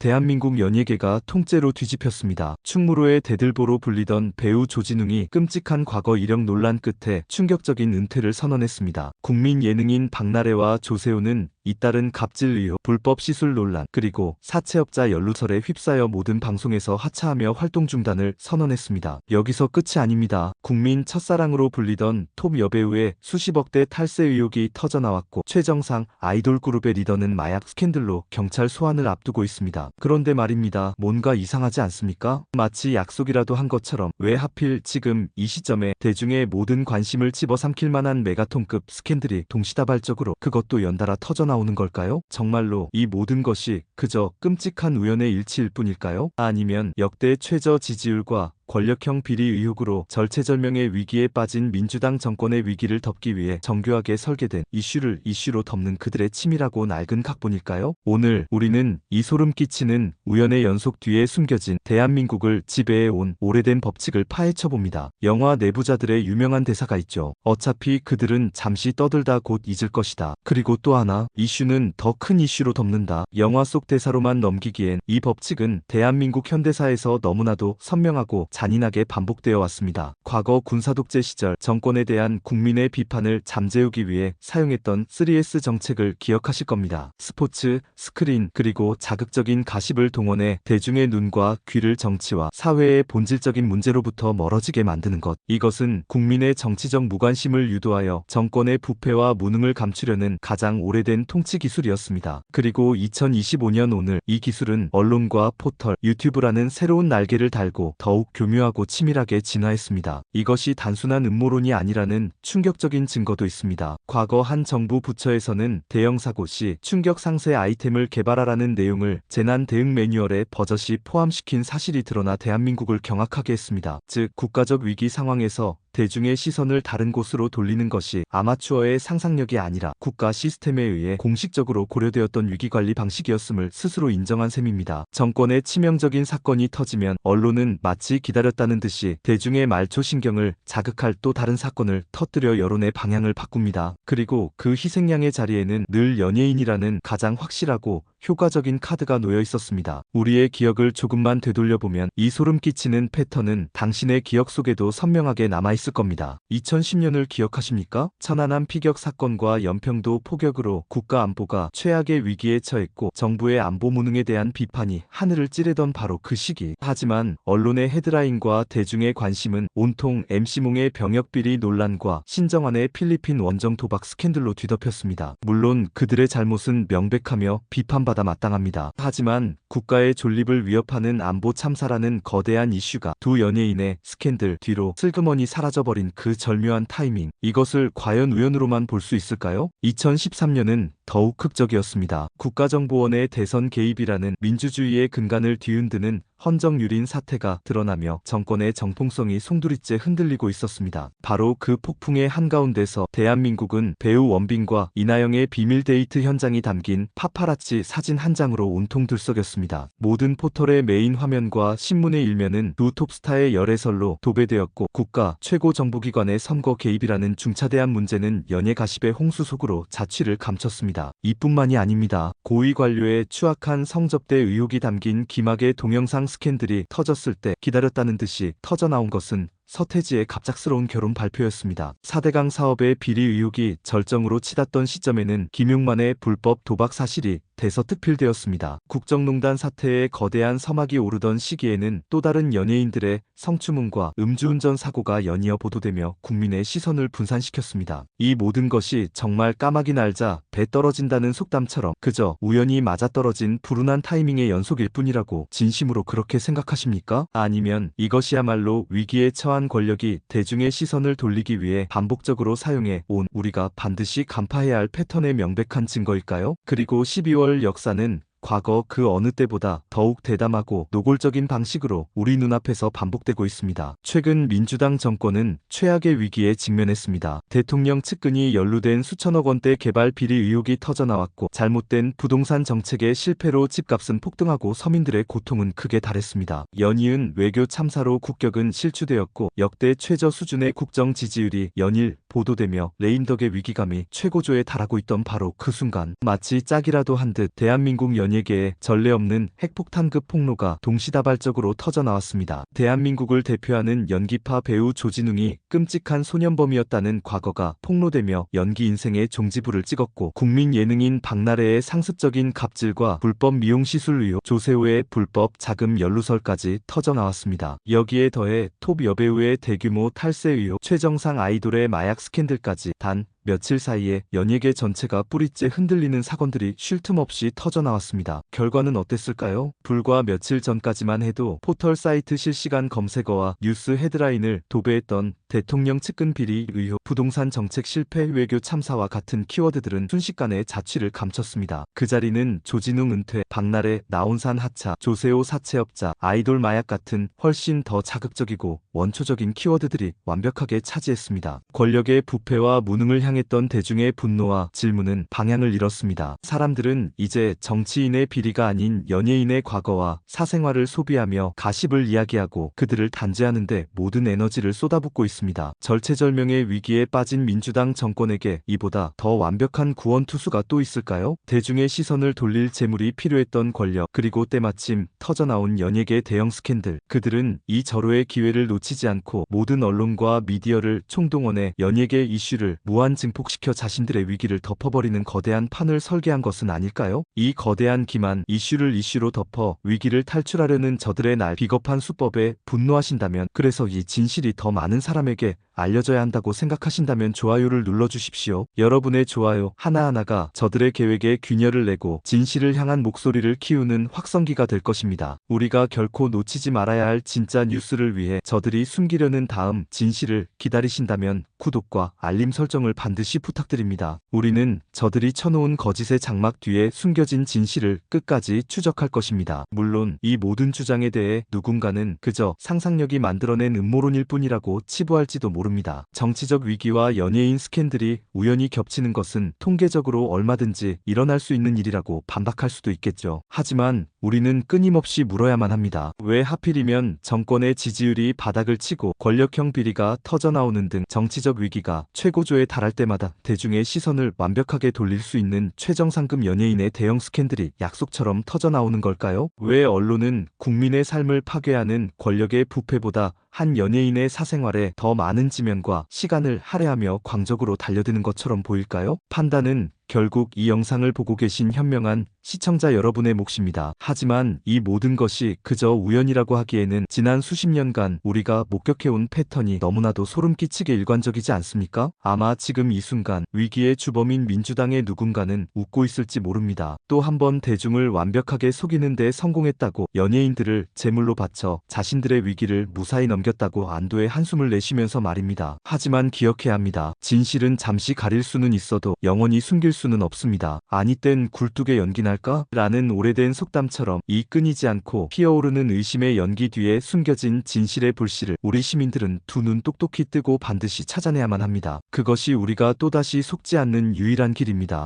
대한민국 연예계가 통째로 뒤집혔습니다. 충무로의 대들보로 불리던 배우 조진웅이 끔찍한 과거 이력 논란 끝에 충격적인 은퇴를 선언했습니다. 국민 예능인 박나래와 조세호는 잇따른 갑질 의혹, 불법 시술 논란, 그리고 사채업자 연루설에 휩싸여 모든 방송에서 하차하며 활동 중단을 선언했습니다. 여기서 끝이 아닙니다. 국민 첫사랑으로 불리던 톱 여배우의 수십억대 탈세 의혹이 터져나왔고, 최정상 아이돌 그룹의 리더는 마약 스캔들로 경찰 소환을 앞두고 있습니다. 그런데 말입니다. 뭔가 이상하지 않습니까? 마치 약속이라도 한 것처럼 왜 하필 지금 이 시점에 대중의 모든 관심을 집어삼킬 만한 메가톤급 스캔들이 동시다발적으로, 그것도 연달아 터져나오는 걸까요? 정말로 이 모든 것이 그저 끔찍한 우연의 일치일 뿐일까요? 아니면 역대 최저 지지율과 권력형 비리 의혹으로 절체절명의 위기에 빠진 민주당 정권의 위기를 덮기 위해 정교하게 설계된 이슈를 이슈로 덮는 그들의 치밀하고 낡은 각본일까요? 오늘 우리는 이 소름 끼치는 우연의 연속 뒤에 숨겨진 대한민국을 지배해온 오래된 법칙을 파헤쳐봅니다. 영화 내부자들의 유명한 대사가 있죠. 어차피 그들은 잠시 떠들다 곧 잊을 것이다. 그리고 또 하나, 이슈는 더 큰 이슈로 덮는다. 영화 속 대사로만 넘기기엔 이 법칙은 대한민국 현대사에서 너무나도 선명하고 잔인하게 반복되어 왔습니다. 과거 군사독재 시절 정권에 대한 국민의 비판을 잠재우기 위해 사용했던 3S 정책을 기억하실 겁니다. 스포츠, 스크린, 그리고 자극적인 가십을 동원해 대중의 눈과 귀를 정치와 사회의 본질적인 문제로부터 멀어지게 만드는 것. 이것은 국민의 정치적 무관심을 유도하여 정권의 부패와 무능을 감추려는 가장 오래된 통치 기술이었습니다. 그리고 2025년 오늘 이 기술은 언론과 포털, 유튜브라는 새로운 날개를 달고 더욱 교묘하고 치밀하게 진화했습니다. 이것이 단순한 음모론이 아니라는 충격적인 증거도 있습니다. 과거 한 정부 부처에서는 대형 사고 시 충격 상세 아이템을 개발하라는 내용을 재난 대응 매뉴얼에 버젓이 포함시킨 사실이 드러나 대한민국을 경악하게 했습니다. 즉, 국가적 위기 상황에서 대중의 시선을 다른 곳으로 돌리는 것이 아마추어의 상상력이 아니라 국가 시스템에 의해 공식적으로 고려되었던 위기관리 방식이었음을 스스로 인정한 셈입니다. 정권의 치명적인 사건이 터지면 언론은 마치 기다렸다는 듯이 대중의 말초신경을 자극할 또 다른 사건을 터뜨려 여론의 방향을 바꿉니다. 그리고 그 희생양의 자리에는 늘 연예인이라는 가장 확실하고 효과적인 카드가 놓여 있었습니다. 우리의 기억을 조금만 되돌려보면 이 소름 끼치는 패턴은 당신의 기억 속에도 선명하게 남아있을 겁니다. 2010년을 기억하십니까? 천안함 피격 사건과 연평도 포격으로 국가 안보가 최악의 위기에 처했고 정부의 안보 무능에 대한 비판이 하늘을 찌르던 바로 그 시기. 하지만 언론의 헤드라인과 대중의 관심은 온통 MC몽의 병역비리 논란과 신정환의 필리핀 원정 도박 스캔들로 뒤덮였습니다. 물론 그들의 잘못은 명백하며 비판받아 마땅합니다. 하지만 국가의 존립을 위협하는 안보 참사라는 거대한 이슈가 두 연예인의 스캔들 뒤로 슬그머니 사라져버린 그 절묘한 타이밍, 이것을 과연 우연으로만 볼 수 있을까요? 2013년은 더욱 극적이었습니다. 국가정보원의 대선 개입이라는 민주주의의 근간을 뒤흔드는 헌정유린 사태가 드러나며 정권의 정통성이 송두리째 흔들리고 있었습니다. 바로 그 폭풍의 한가운데서 대한민국은 배우 원빈과 이나영의 비밀 데이트 현장이 담긴 파파라치 사진 한 장으로 온통 들썩였습니다. 모든 포털의 메인 화면과 신문의 일면은 두 톱스타의 열애설로 도배되었고, 국가 최고 정보기관의 선거 개입이라는 중차대한 문제는 연예 가십의 홍수 속으로 자취를 감췄습니다. 이뿐만이 아닙니다. 고위 관료의 추악한 성접대 의혹이 담긴 김학의 동영상 스캔들이 터졌을 때 기다렸다는 듯이 터져나온 것은 서태지의 갑작스러운 결혼 발표였습니다. 4대강 사업의 비리 의혹이 절정으로 치닫던 시점에는 김용만의 불법 도박 사실이 대서특필되었습니다. 국정농단 사태에 거대한 서막이 오르던 시기에는 또 다른 연예인들의 성추문과 음주운전 사고가 연이어 보도되며 국민의 시선을 분산시켰습니다. 이 모든 것이 정말 까마귀 날자 배 떨어진다는 속담처럼 그저 우연히 맞아떨어진 불운한 타이밍의 연속일 뿐이라고 진심으로 그렇게 생각하십니까? 아니면 이것이야말로 위기에 처한 권력이 대중의 시선을 돌리기 위해 반복적으로 사용해 온 우리가 반드시 간파해야 할 패턴의 명백한 증거일까요? 그리고 12월 역사는 과거 그 어느 때보다 더욱 대담하고 노골적인 방식으로 우리 눈앞에서 반복되고 있습니다. 최근 민주당 정권은 최악의 위기에 직면했습니다. 대통령 측근이 연루된 수천억 원대 개발 비리 의혹이 터져나왔고, 잘못된 부동산 정책의 실패로 집값은 폭등하고 서민들의 고통은 극에 달했습니다. 연이은 외교 참사로 국격은 실추되었고, 역대 최저 수준의 국정 지지율이 연일 보도되며 레임덕의 위기감이 최고조에 달하고 있던 바로 그 순간 마치 짝이라도 한 듯 대한민국 연예계에 전례 없는 핵폭탄급 폭로가 동시다발적으로 터져나왔습니다. 대한민국을 대표하는 연기파 배우 조진웅이 끔찍한 소년범이었다는 과거가 폭로되며 연기 인생의 종지부를 찍었고, 국민 예능인 박나래의 상습적인 갑질과 불법 미용시술 의혹, 조세호의 불법 자금 연루설까지 터져나왔습니다. 여기에 더해 톱 여배우의 대규모 탈세 의혹, 최정상 아이돌의 마약 스캔들까지 단 며칠 사이에 연예계 전체가 뿌리째 흔들리는 사건들이 쉴 틈 없이 터져나왔습니다. 결과는 어땠을까요? 불과 며칠 전까지만 해도 포털 사이트 실시간 검색어와 뉴스 헤드라인을 도배했던 대통령 측근 비리 의혹, 부동산 정책 실패, 외교 참사와 같은 키워드들은 순식간에 자취를 감췄습니다. 그 자리는 조진웅 은퇴, 박나래, 나온산 하차, 조세호 사채업자, 아이돌 마약 같은 훨씬 더 자극적이고 원초적인 키워드들이 완벽하게 차지했습니다. 권력의 부패와 무능을 향했던 대중의 분노와 질문은 방향을 잃었습니다. 사람들은 이제 정치인의 비리가 아닌 연예인의 과거와 사생활을 소비하며 가십을 이야기하고 그들을 단죄하는 데 모든 에너지를 쏟아붓고 있습니다. 절체절명의 위기에 빠진 민주당 정권에게 이보다 더 완벽한 구원투수가 또 있을까요? 대중의 시선을 돌릴 재물이 필요했던 권력, 그리고 때마침 터져나온 연예계 대형 스캔들. 그들은 이 절호의 기회를 놓치지 않고 모든 언론과 미디어를 총동원해 연예계 이슈를 무한 증폭시켜 자신들의 위기를 덮어버리는 거대한 판을 설계한 것은 아닐까요? 이 거대한 기만, 이슈를 이슈로 덮어 위기를 탈출하려는 저들의 날 비겁한 수법에 분노하신다면, 그래서 이 진실이 더 많은 사람에게 알려져야 한다고 생각하신다면 좋아요를 눌러주십시오. 여러분의 좋아요 하나하나가 저들의 계획에 균열을 내고 진실을 향한 목소리를 키우는 확성기가 될 것입니다. 우리가 결코 놓치지 말아야 할 진짜 뉴스를 위해 저들이 숨기려는 다음 진실을 기다리신다면 구독과 알림 설정을 반드시 부탁드립니다. 우리는 저들이 쳐놓은 거짓의 장막 뒤에 숨겨진 진실을 끝까지 추적할 것입니다. 물론 이 모든 주장에 대해 누군가는 그저 상상력이 만들어낸 음모론일 뿐이라고 치부할지도 모릅니다. 정치적 위기와 연예인 스캔들이 우연히 겹치는 것은 통계적으로 얼마든지 일어날 수 있는 일이라고 반박할 수도 있겠죠. 하지만 우리는 끊임없이 물어야만 합니다. 왜 하필이면 정권의 지지율이 바닥을 치고 권력형 비리가 터져나오는 등 정치적 위기가 최고조에 달할 때마다 대중의 시선을 완벽하게 돌릴 수 있는 최정상급 연예인의 대형 스캔들이 약속처럼 터져나오는 걸까요? 왜 언론은 국민의 삶을 파괴하는 권력의 부패보다 한 연예인의 사생활에 더 많은 지면과 시간을 할애하며 광적으로 달려드는 것처럼 보일까요? 판단은 결국 이 영상을 보고 계신 현명한 시청자 여러분의 몫입니다. 하지만 이 모든 것이 그저 우연이라고 하기에는 지난 수십 년간 우리가 목격해온 패턴이 너무나도 소름 끼치게 일관적이지 않습니까? 아마 지금 이 순간 위기의 주범인 민주당의 누군가는 웃고 있을지 모릅니다. 또 한 번 대중을 완벽하게 속이는 데 성공했다고 연예인들을 제물로 바쳐 자신들의 위기를 무사히 넘겼다고 안도의 한숨을 내쉬면서 말입니다. 하지만 기억해야 합니다. 진실은 잠시 가릴 수는 있어도 영원히 숨길 수는 없습니다. 아니 땐 굴뚝에 연기 날까? 라는 오래된 속담처럼 이 끊이지 않고 피어오르는 의심의 연기 뒤에 숨겨진 진실의 불씨를 우리 시민들은 두 눈 똑똑히 뜨고 반드시 찾아내야만 합니다. 그것이 우리가 또다시 속지 않는 유일한 길입니다.